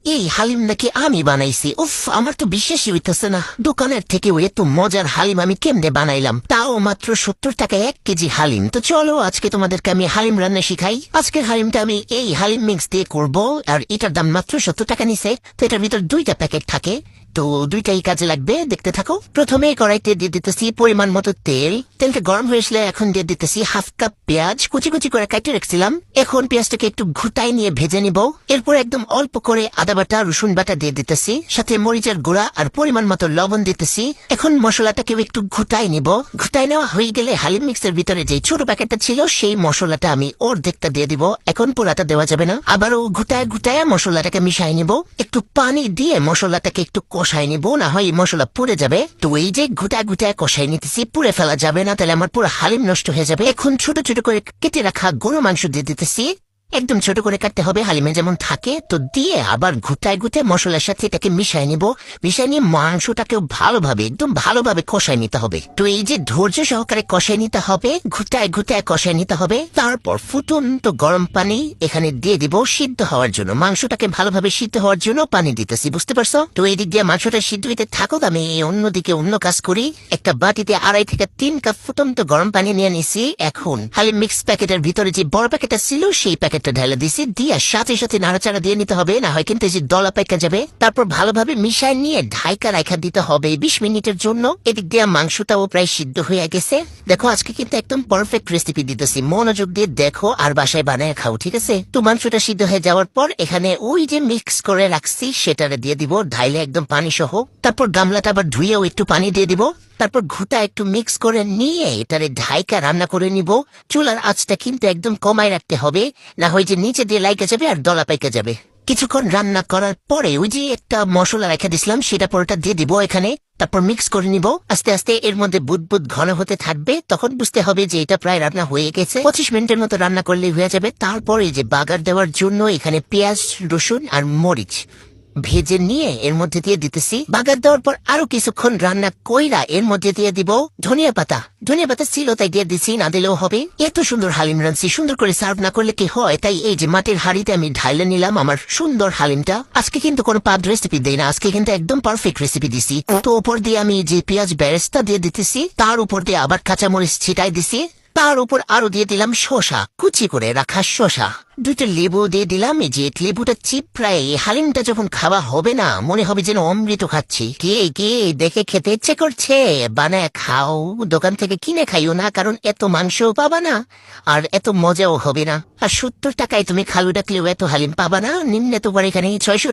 এই হালিম নাকি আমি বানাইছি। উফ, আমার তো বিশ্বাসই হইতেছে না। দোকানের থেকে এত মজার হালিম আমি কেমনে বানাইলাম, তাও মাত্র 70 টাকায় 1 কেজি হালিম। তো চলো আজকে তোমাদেরকে আমি হালিম রান্না শিখাই। আজকের হালিমটা আমি এই হালিম মিক্স দিয়ে করব, আর এটার দাম মাত্র 70 টাকা নিছে। তো এটার ভিতর 2টা প্যাকেট থাকে, তো 2টাই কাজে লাগবে, দেখতে থাকো। প্রথমে কড়াইতে দিয়ে দিতেছি পরিমাণ মতো তেল। তেলটা গরম হয়েছিল, এখন দিয়ে দিতেছি 1/2 কাপ পেঁয়াজ, কুচি কুচি করে কেটে রাখছিলাম। এখন পেঁয়াজটাকে একটু ঘুটাই নিয়ে ভেজে নিব। এরপর একদম অল্প করে আদা বাটা রসুন বাটা দিয়ে দিতেছি, সাথে মরিচের গুঁড়া আর পরিমাণ মতো লবণ দিতেছি। এখন মশলাটাকেও একটু ঘুটাই নিব। ঘুটাই নেওয়া হয়ে গেলে হালিম মিক্সের ভিতরে যে ছোট প্যাকেটটা ছিল সেই মশলাটা আমি অর্ধেকটা দিয়ে দিব। এখন পুরাটা দেওয়া যাবে না, আবারও ঘুটায় ঘুটায় মশলাটাকে মিশাই নিব। একটু পানি দিয়ে মশলাটাকে একটু কষাই নিব, না হয় মশলা পুড়ে যাবে। তো এই যে ঘুটায় ঘুটায় কষাই নিতেছি, পুড়ে ফেলা যাবে না, তাহলে আমার পুরো হালিম নষ্ট হয়ে যাবে। এখন ছোট ছোট করে কেটে রাখা গরু মাংস দিয়ে দিতেছি। একদম ছোট করে কাটতে হবে, হালিমে যেমন থাকে। তো দিয়ে আবার ঘুটায় ঘুটায় মশলার সাথে এটাকে মিশাই নিব। মিশাই নিয়ে মাংসটাকেও ভালোভাবে একদম ভালোভাবে কষাই নিতে হবে। তো এই যে ধৈর্য সহকারে কষাই নিতে হবে, ঘুটায় ঘুটায় কষাই নিতে হবে। তারপর ফুটন্ত গরম পানি এখানে দিয়ে দিব সিদ্ধ হওয়ার জন্য। মাংসটাকে ভালোভাবে সিদ্ধ হওয়ার জন্য পানি দিতেছি, বুঝতে পারছো? তো এই দিক দিয়ে মাংসটা সিদ্ধ হইতে থাকুক, আমি অন্যদিকে অন্য কাজ করি। একটা বাটিতে 2.5 থেকে 3 কাপ ফুটন্ত গরম পানি নিয়ে নিছি। এখন হালিম মিক্স প্যাকেটের ভিতরে যে বড় প্যাকেটটা ছিল সেই প্যাকেটটা ঢেলে দিছি, দিয়ে সাথে সাথে নাড়াচাড়া দিয়ে নিতে হবে, না হয় কিন্তু এই যে দলা পাইকা যাবে। তারপর ভালোভাবে মিশাই নিয়ে ঢাইকা রাখা দিতে হবে 20 মিনিটের জন্য। এদিক দিয়ে মাংসটাও প্রায় সিদ্ধ হয়ে গেছে। দেখো আজকে কিন্তু একদম পারফেক্ট রেসিপি দিতেছি, মনোযোগ দিয়ে দেখো আর বাসায় বানায় খাও, ঠিক আছে? তো মাংসটা সিদ্ধ হয়ে যাওয়ার পর এখানে ওই যে মিক্স করে রাখছি সেটারে দিয়ে দিব ঢাইলে একদম পানি সহ। তারপর গামলাটা আবার ধুয়েও একটু পানি দিয়ে দিব। তারপর ঘুটা একটু মিক্স করে নিয়ে এটারে ঢাইকা রান্না করে নিব। চুলার আঁচটা কিন্তু একদম কমায় রাখতে হবে, না হয় যে নিচে দিয়ে লাইকা যাবে আর দলা পাইকা যাবে। কিছুক্ষণ রান্না করার পরে ওই যে একটা মশলা রেখে দিছিলাম সেটা পরোটা দিয়ে দিব এখানে। তারপর মিক্স করে নিব। আস্তে আস্তে এর মধ্যে বুদবুদ ঘন হতে থাকবে, তখন বুঝতে হবে যে এটা প্রায় রান্না হয়ে গেছে। 25 মিনিটের মতো রান্না করলেই হয়ে যাবে। তারপরে যে বাগার দেওয়ার জন্য এখানে পেঁয়াজ রসুন আর মরিচ ভেজে নিয়ে এর মধ্যে দিয়ে দিতেছি। বাগার দেওয়ার পর আরো কিছুক্ষণ রান্না কইরা এর মধ্যে দিয়ে দিব ধনিয়া পাতা। ধনিয়া পাতা ছিল তাই দিয়ে দিচ্ছি, না দিলেও হবে। এত সুন্দর হালিম রাঁধছি, সুন্দর করে সার্ভ না করলে কি হয়? তাই এই যে মাটির হাঁড়িতে আমি ঢাইলে নিলাম আমার সুন্দর হালিমটা। আজকে কিন্তু কোনো পাদ রেসিপি দেই না, আজকে কিন্তু একদম পারফেক্ট রেসিপি দিছি। তো উপর দিয়ে আমি যে পেঁয়াজ বেরেস্তা দিয়ে দিতেছি, তার উপর দিয়ে আবার কাঁচামরিচ ছিটাই দিছি। তার উপর আরো দিয়ে দিলাম শসা, কুচি করে রাখা শসা। 2টা লেবু দিয়ে দিলাম। এই যে লেবুটা চিপড়ায় হালিমটা যখন খাওয়া হবে না, মনে হবে যেন অমৃত খাচ্ছি। কে কে দেখে খেতে ইচ্ছে করছে? বানায় খাও, দোকান থেকে কিনে খাইও না, কারণ এত মাংসও পাবা না আর এত মজাও হবে না। আর 70 টাকায় তুমি খালু ডাকলেও এত হালিম পাবা না। নিম্নে তোমার এখানে 600